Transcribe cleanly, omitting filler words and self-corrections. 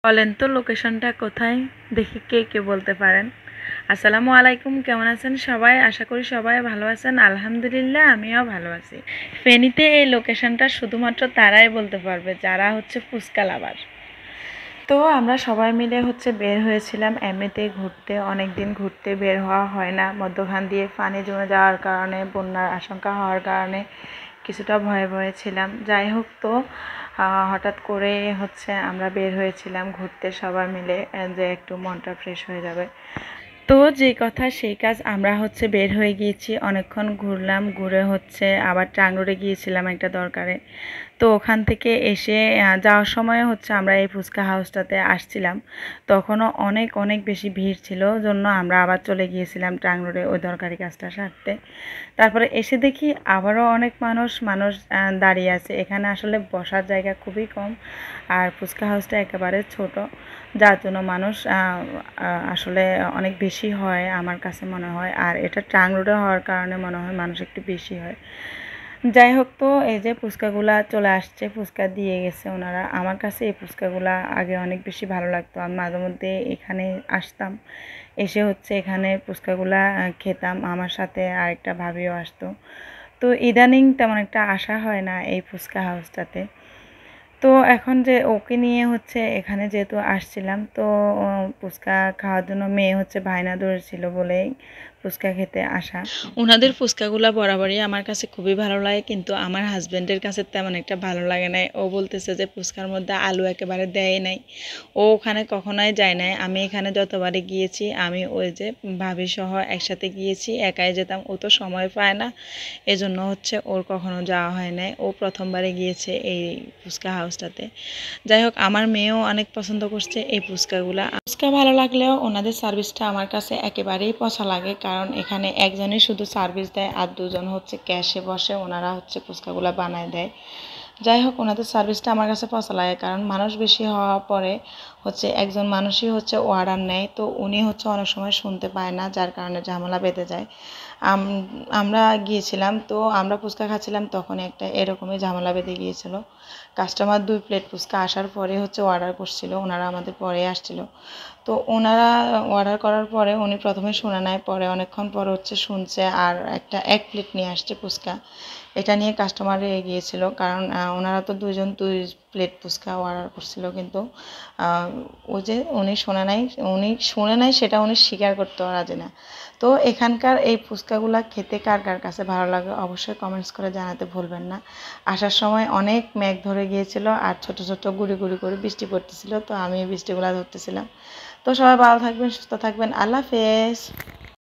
বলেন তো লোকেশনটা কোথায়? দেখি কে কে বলতে পারেন। আসসালামু আলাইকুম, কেমন আছেন সবাই? আশা করি সবাই ভালো আছেন। আলহামদুলিল্লাহ আমিও ভালো আছি। ফেনীতে এই লোকেশনটা শুধুমাত্র তারাই বলতে পারবে যারা হচ্ছে ফুচকা লাভার। তো আমরা সবাই মিলে বের হয়েছিলাম এমনিতে ঘুরতে। অনেক দিন ঘুরতে বের হওয়া হয় না, মধ্যখান দিয়ে পানি জমে যাওয়ার কারণে, বন্যার আশঙ্কা হওয়ার কারণে কিছুটা ভয়ে ভয়ে ছিলাম। যাই হোক, তো হঠাৎ করে আমরা বের হয়েছিলাম ঘুরতে সবাই মিলে, যে একটু মনটা ফ্রেশ হয়ে যাবে। তো যে কথা সেই কাজ, আমরা বের হয়ে গিয়েছি, অনেকক্ষণ ঘুরলাম, ঘুরে আবার টাঙ্গুরে গিয়েছিলাম একটা দরকারে। তো ওখান থেকে এসে যাওয়ার সময় আমরা এই ফুচকা হাউসটাতে আসছিলাম, তখনও অনেক অনেক বেশি ভিড় ছিল, জন্য আমরা আবার চলে গিয়েছিলাম টাঙ্গুরে ওই দরকারি কাজটা সারতে। তারপরে এসে দেখি আবারও অনেক মানুষ মানুষ দাঁড়িয়ে আছে। এখানে আসলে বসার জায়গা খুবই কম, আর ফুচকা হাউসটা একেবারে ছোট, যার জন্য মানুষ আসলে অনেক বেশি হয় আমার কাছে মনে হয়। আর এটা ট্রাং রোডে হওয়ার কারণে মনে হয় মানুষ একটু বেশি হয়। যাই হোক, তো এই যে ফুচকাগুলা চলে আসছে, ফুচকা দিয়ে গেছে ওনারা। আমার কাছে এই ফুচকাগুলা আগে অনেক বেশি ভালো লাগতো, আমি মাঝে মধ্যে এখানে আসতাম, এসে এখানে ফুচকাগুলা খেতাম, আমার সাথে আরেকটা ভাবিও আসতো। তো ইদানিং তেমন একটা আসা হয় না এই ফুচকা হাউসটাতে। তো এখন যে ওকে নিয়ে এখানে যেহেতু আসছিলাম, তো ফুচকা খাওয়ার জন্য মেয়ে বায়না ধরেছিল বলেই ফুচকা খেতে আসা। ওনাদের ফুচকাগুলো বরাবরই আমার কাছে খুবই ভালো লাগে, কিন্তু আমার হাজব্যান্ডের কাছে তেমন একটা ভালো লাগে নাই। ও বলতেছে যে ফুচকার মধ্যে আলু একেবারে দেয় নাই, ও ওখানে কখনোই যায় নাই। আমি এখানে যতবারই গিয়েছি, আমি ওই যে ভাবি সহ একসাথে গিয়েছি, একাই যেতাম, ও তো সময় পায় না, এজন্য ওর কখনো যাওয়া হয় নাই। ও প্রথমবারে গিয়েছে এই ফুচকা হাউসটাতে। যাই হোক, আমার মেয়েও অনেক পছন্দ করছে এই ফুচকাগুলা। ফুচকা ভালো লাগলেও ওনাদের সার্ভিসটা আমার কাছে একেবারেই পছন্দ লাগে, কারণ এখানে একজনই শুধু সার্ভিস দেয়, আর দুজন ক্যাশে বসে ওনারা ফুচকাগুলা বানায় দেয়। যাই হোক, ওনাদের সার্ভিসটা আমার কাছে পছন্দ লাগে, কারণ মানুষ বেশি হওয়ার পরে একজন মানুষই অর্ডার নেয়, তো উনি অনেক সময় শুনতে পায় না, যার কারণে ঝামেলা বেঁধে যায়। আমরা গিয়েছিলাম, তো আমরা ফুচকা খাচ্ছিলাম, তখন একটা এরকমই ঝামেলা বেঁধে গিয়েছিল। কাস্টমার 2 প্লেট ফুচকা আসার পরে অর্ডার করছিল, ওনারা আমাদের পরে আসছিল। তো ওনারা অর্ডার করার পরে উনি প্রথমে শুনে নেয়, পরে অনেকক্ষণ পরে শুনছে, আর এক প্লেট নিয়ে আসছে ফুচকা। এটা নিয়ে কাস্টমার রেগে গিয়েছিল, কারণ ওনারা তো 2 প্লেট ফুচকা অর্ডার করছিল, কিন্তু ওই যে উনি শুনে নাই সেটা উনি স্বীকার করতে রাজি না। তো এখানকার এই ফুচকাগুলা খেতে কার কার কাছে ভালো লাগে অবশ্যই কমেন্টস করে জানাতে ভুলবেন না। আসার সময় অনেক মেঘ ধরে গিয়েছিল, আর ছোট ছোট গুড়ি গুড়ি করে বৃষ্টি পড়তেছিল, তো আমি বৃষ্টিগুলা ধরতেছিলাম। তো সবাই ভালো থাকবেন, সুস্থ থাকবেন, আল্লাহ হাফেজ।